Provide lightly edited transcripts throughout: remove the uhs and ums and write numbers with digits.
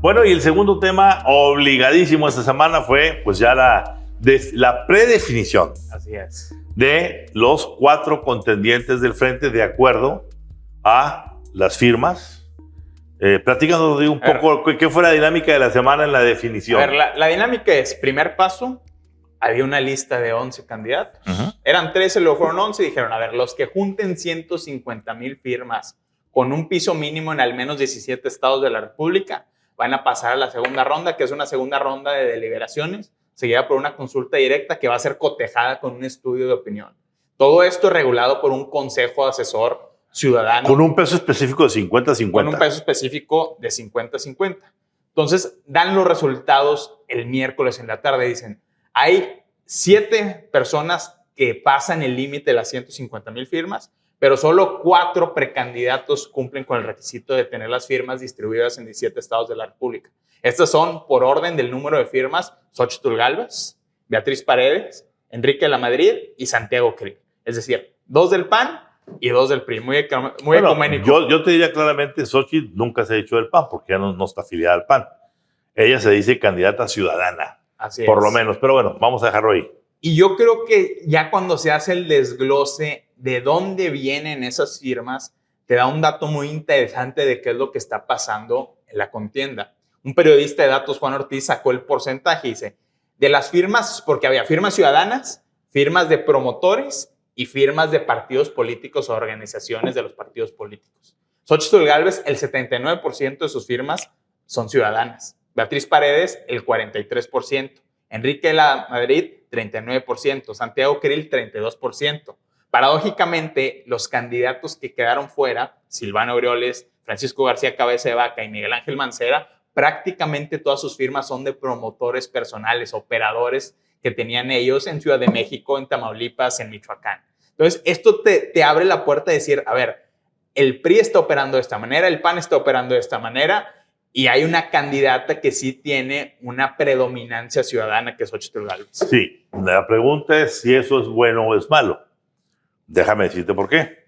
Bueno, y el segundo tema obligadísimo esta semana fue pues ya la predefinición. Así es. De los 4 contendientes del frente de acuerdo a las firmas. Platícanos, Rodrigo, un poco qué fue la dinámica de la semana en la definición. A ver, la dinámica es, primer paso, había una lista de 11 candidatos. Eran 13, luego fueron 11 y dijeron, a ver, los que junten 150,000 firmas con un piso mínimo en al menos 17 estados de la República van a pasar a la segunda ronda, que es una segunda ronda de deliberaciones, seguida por una consulta directa que va a ser cotejada con un estudio de opinión. Todo esto regulado por un consejo asesor ciudadano. Con un peso específico de 50-50. Con un peso específico de 50-50. Entonces, dan los resultados el miércoles en la tarde. Dicen, hay 7 personas que pasan el límite de las 150,000 firmas, pero solo 4 precandidatos cumplen con el requisito de tener las firmas distribuidas en 17 estados de la República. Estas son, por orden del número de firmas, Xóchitl Gálvez, Beatriz Paredes, Enrique de la Madrid y Santiago Krill. Es decir, 2 del PAN y 2 del PRI. Muy ecuménico. Yo te diría claramente, Xóchitl nunca se ha hecho del PAN porque ya no está afiliada al PAN. Ella se dice candidata ciudadana. Así por es. lo menos. Pero bueno, vamos a dejarlo ahí. Y yo creo que ya cuando se hace el desglose de dónde vienen esas firmas, te da un dato muy interesante de qué es lo que está pasando en la contienda. Un periodista de datos, Juan Ortiz, sacó el porcentaje y dice, de las firmas, porque había firmas ciudadanas, firmas de promotores y firmas de partidos políticos o organizaciones de los partidos políticos. Xóchitl Gálvez, el 79% de sus firmas son ciudadanas. Beatriz Paredes, el 43%. Enrique de la Madrid, 39%. Santiago Krill, 32%. Paradójicamente, los candidatos que quedaron fuera, Silvano Aureoles, Francisco García Cabeza de Vaca y Miguel Ángel Mancera, prácticamente todas sus firmas son de promotores personales, operadores que tenían ellos en Ciudad de México, en Tamaulipas, en Michoacán. Entonces, esto te abre la puerta de decir, a ver, el PRI está operando de esta manera, el PAN está operando de esta manera, y hay una candidata que sí tiene una predominancia ciudadana, que es Xóchitl Gálvez. Sí, la pregunta es si eso es bueno o es malo. Déjame decirte por qué.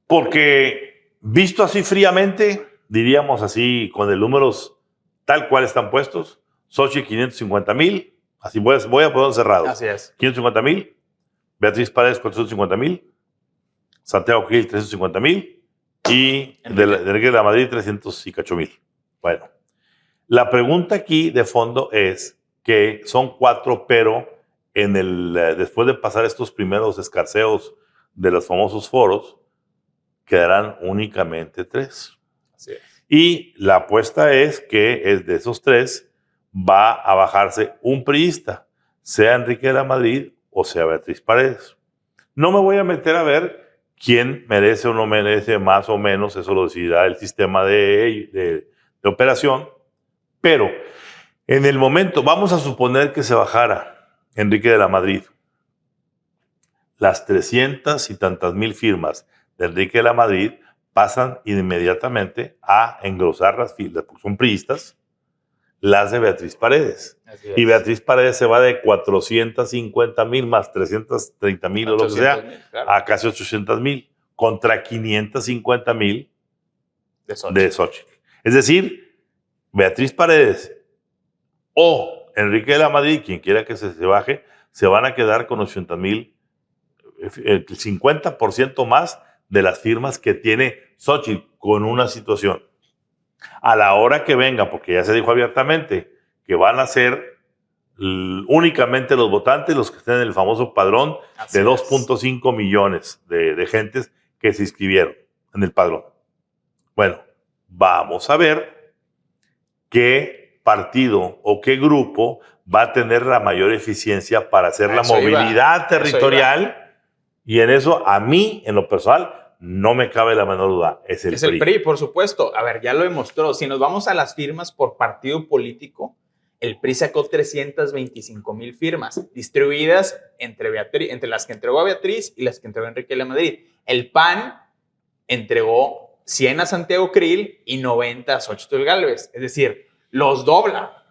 Porque visto así fríamente, diríamos así, con el números tal cual están puestos, Xóchitl 550,000, así voy a poner cerrado. Así es. 550,000, Beatriz Paredes 450,000, Santiago Krill 350,000 y de Enrique de la Madrid 308,000. Bueno, la pregunta aquí de fondo es que son 4, pero después de pasar estos primeros escarceos de los famosos foros, quedarán únicamente 3. Así es. Y la apuesta es que de esos 3 va a bajarse un priista, sea Enrique de la Madrid o sea Beatriz Paredes. No me voy a meter a ver quién merece o no merece más o menos, eso lo decidirá el sistema de operación, pero en el momento, vamos a suponer que se bajara Enrique de la Madrid, las 300 y tantas mil firmas de Enrique de la Madrid pasan inmediatamente a engrosar las filas, porque son priistas, las de Beatriz Paredes. Y Beatriz Paredes se va de 450,000 más 330,000 o lo que sea, claro, a casi 800,000 contra 550,000 de Xóchitl. Es decir, Beatriz Paredes o Enrique de la Madrid, quien quiera que se baje, se van a quedar con 800,000, el 50% más de las firmas que tiene Xóchitl con una situación. A la hora que venga, porque ya se dijo abiertamente que van a ser únicamente los votantes los que estén en el famoso padrón de 2.5 millones de gentes que se inscribieron en el padrón. Bueno, vamos a ver qué partido o qué grupo va a tener la mayor eficiencia para hacer la movilidad territorial, y en eso a mí, en lo personal, no me cabe la menor duda, es el PRI. Por supuesto. A ver, ya lo demostró. Si nos vamos a las firmas por partido político, el PRI sacó 325,000 firmas, distribuidas entre las que entregó a Beatriz y las que entregó Enrique de la Madrid. El PAN entregó 100 a Santiago Krill y 90 a Xóchitl Gálvez. Es decir, los dobla.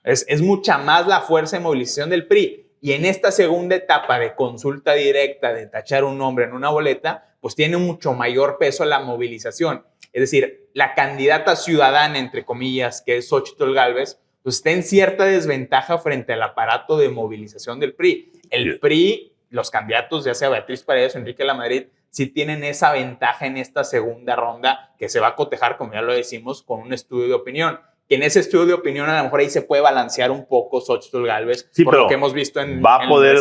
Es mucha más la fuerza de movilización del PRI. Y en esta segunda etapa de consulta directa, de tachar un nombre en una boleta, pues tiene mucho mayor peso la movilización. Es decir, la candidata ciudadana, entre comillas, que es Xóchitl Gálvez, pues está en cierta desventaja frente al aparato de movilización del PRI. El PRI, los candidatos, ya sea Beatriz Paredes o Enrique de la Madrid, sí tienen esa ventaja en esta segunda ronda que se va a cotejar, como ya lo decimos, con un estudio de opinión. Que en ese estudio de opinión a lo mejor ahí se puede balancear un poco Xóchitl Gálvez, sí, por lo que hemos visto en va a poder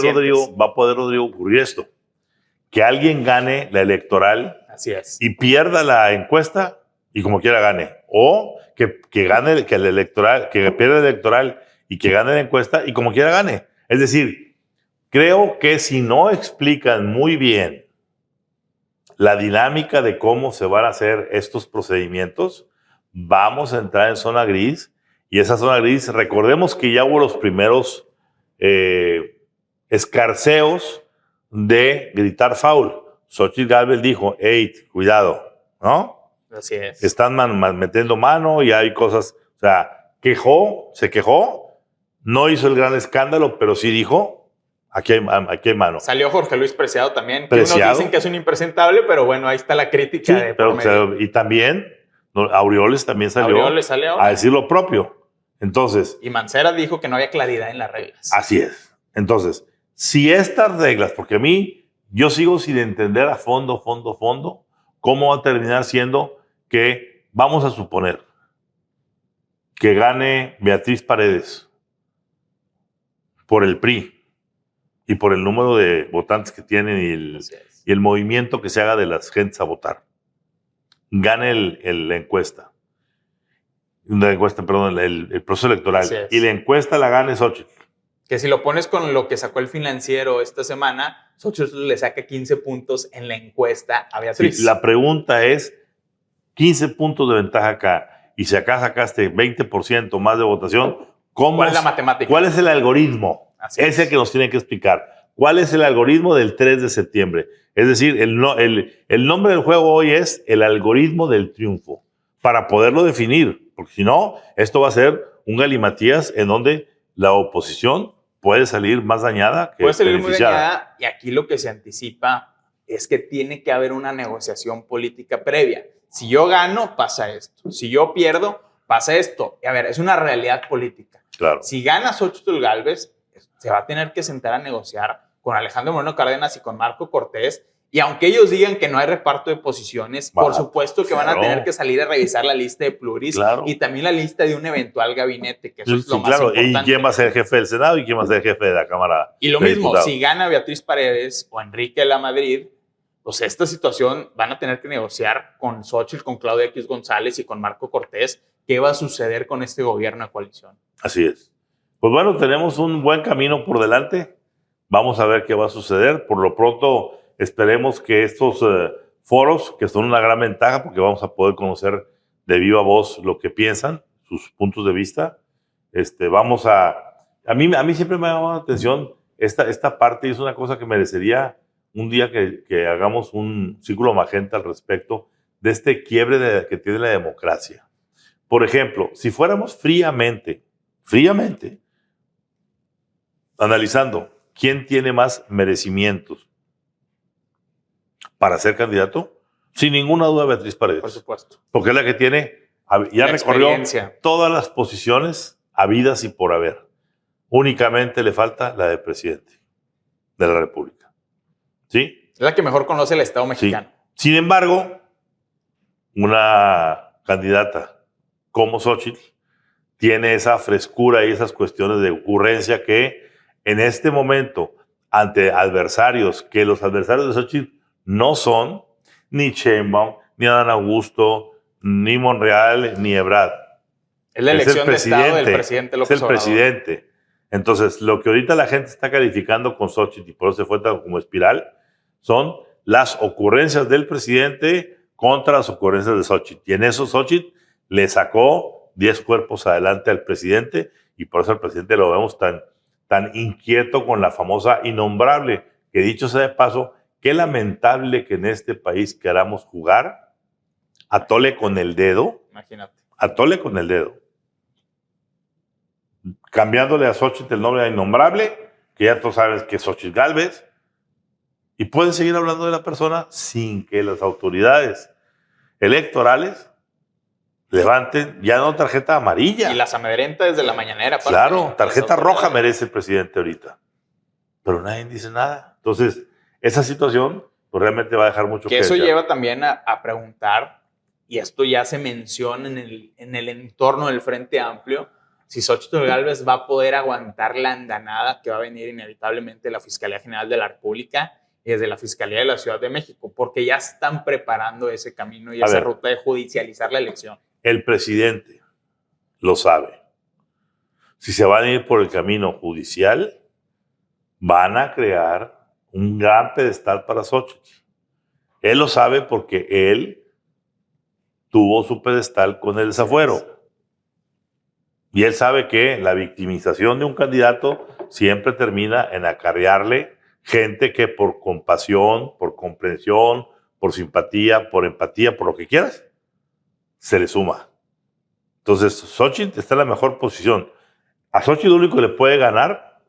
Rodrigo ocurrir esto. Que alguien gane la electoral. Así es. Y pierda la encuesta y como quiera gane. O que gane, que pierda el electoral y que gane la encuesta y como quiera gane. Es decir, creo que si no explican muy bien la dinámica de cómo se van a hacer estos procedimientos, vamos a entrar en zona gris. Y esa zona gris, recordemos que ya hubo los primeros escarceos de gritar foul. Xóchitl Gálvez dijo, hey, cuidado, ¿no? Así es. Están metiendo mano y hay cosas, o sea, se quejó, no hizo el gran escándalo, pero sí dijo, aquí hay mano. Salió Jorge Luis Preciado también, que unos dicen que es un impresentable, pero bueno, ahí está la crítica. Sí, y también, Aureoles también salió a decir lo propio. Entonces. Y Mancera dijo que no había claridad en las reglas. Así es. Entonces, si estas reglas, porque a mí, yo sigo sin entender a fondo, cómo va a terminar siendo que, vamos a suponer, que gane Beatriz Paredes por el PRI y por el número de votantes que tienen y el movimiento que se haga de las gentes a votar. Gane la encuesta. El proceso electoral. Y la encuesta la gane Xóchitl. Que si lo pones con lo que sacó el Financiero esta semana, Xóchitl le saca 15 puntos en la encuesta a Beatriz. Sí, la pregunta es, 15 puntos de ventaja acá, y si acá sacaste 20% más de votación, ¿cuál es la matemática? ¿Cuál es el algoritmo? Ese que nos tiene que explicar. ¿Cuál es el algoritmo del 3 de septiembre? Es decir, el nombre del juego hoy es el algoritmo del triunfo, para poderlo definir, porque si no, esto va a ser un galimatías en donde la oposición puede salir más dañada que puede salir beneficiada. Muy dañada, y aquí lo que se anticipa es que tiene que haber una negociación política previa. Si yo gano, pasa esto. Si yo pierdo, pasa esto. Y a ver, es una realidad política. Claro. Si gana Xóchitl Gálvez, se va a tener que sentar a negociar con Alejandro Moreno Cárdenas y con Marco Cortés. Y aunque ellos digan que no hay reparto de posiciones, por supuesto que van a tener que salir a revisar la lista de pluris y también la lista de un eventual gabinete, que eso es lo más importante. ¿Y quién va a ser jefe del Senado y quién va a ser jefe de la Cámara? Y lo mismo, si gana Beatriz Paredes o Enrique de la Madrid, pues esta situación van a tener que negociar con Xóchitl, con Claudia X González y con Marco Cortés qué va a suceder con este gobierno de coalición. Así es. Pues bueno, tenemos un buen camino por delante. Vamos a ver qué va a suceder. Por lo pronto, esperemos que estos foros, que son una gran ventaja porque vamos a poder conocer de viva voz lo que piensan, sus puntos de vista. A mí siempre me ha llamado la atención esta parte, y es una cosa que merecería un día que hagamos un círculo magenta al respecto de este quiebre que tiene la democracia. Por ejemplo, si fuéramos fríamente analizando quién tiene más merecimientos para ser candidato, sin ninguna duda Beatriz Paredes. Por supuesto. Porque es la que ya recorrió todas las posiciones habidas y por haber. Únicamente le falta la de presidente de la República. ¿Sí? Es la que mejor conoce el Estado mexicano. Sí. Sin embargo, una candidata como Xóchitl tiene esa frescura y esas cuestiones de ocurrencia que en este momento, ante adversarios, que los adversarios de Xóchitl no son ni Sheinbaum, ni Adán Augusto, ni Monreal, ni Ebrard. Es la elección de Estado del presidente López Obrador. Es el presidente. Entonces, lo que ahorita la gente está calificando con Xóchitl, y por eso se fue como espiral, son las ocurrencias del presidente contra las ocurrencias de Xóchitl. Y en eso Xóchitl le sacó 10 cuerpos adelante al presidente, y por eso el presidente lo vemos tan inquieto con la famosa innombrable, que dicho sea de paso, qué lamentable que en este país queramos jugar a tole con el dedo. Imagínate. A tole con el dedo. Cambiándole a Xóchitl el nombre a innombrable, que ya tú sabes que es Xóchitl Gálvez, y pueden seguir hablando de la persona sin que las autoridades electorales levanten ya no tarjeta amarilla. Y las amedrenta desde la mañanera. Claro, tarjeta roja merece el presidente ahorita. Pero nadie dice nada. Entonces, esa situación pues, realmente va a dejar mucho que eso lleva también a preguntar, y esto ya se menciona en el entorno del Frente Amplio, si Xóchitl Gálvez va a poder aguantar la andanada que va a venir inevitablemente de la Fiscalía General de la República y desde la Fiscalía de la Ciudad de México, porque ya están preparando ese camino y esa ruta de judicializar la elección. El presidente lo sabe. Si se van a ir por el camino judicial, van a crear un gran pedestal para Xóchitl. Él lo sabe porque él tuvo su pedestal con el desafuero. Y él sabe que la victimización de un candidato siempre termina en acarrearle gente que por compasión, por comprensión, por simpatía, por empatía, por lo que quieras, se le suma. Entonces, Xóchitl está en la mejor posición. A Xóchitl lo único que le puede ganar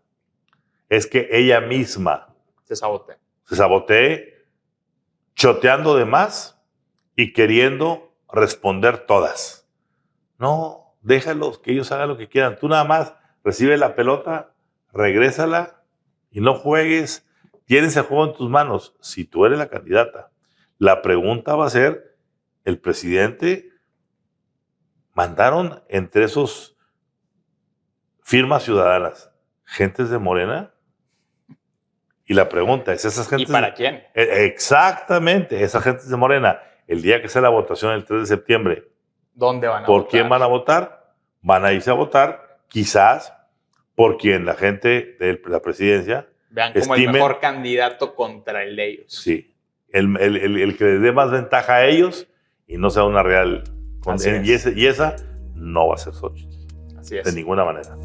es que ella misma se sabotee, choteando de más y queriendo responder todas. No, déjalos que ellos hagan lo que quieran. Tú nada más recibe la pelota, regrésala y no juegues. Tienes el juego en tus manos. Si tú eres la candidata, la pregunta va a ser, el presidente mandaron entre esos firmas ciudadanas gentes de Morena. Y la pregunta es, ¿esas gentes? ¿Y para quién? Exactamente, esas gentes de Morena, el día que sea la votación el 3 de septiembre, ¿dónde van a votar? ¿Por quién van a votar? Van a irse a votar, quizás, por quien la gente de la presidencia vean como el mejor candidato contra el de ellos. Sí, el que les dé más ventaja a ellos y no sea una real... y esa no va a ser Xóchitl. Así es. De ninguna manera.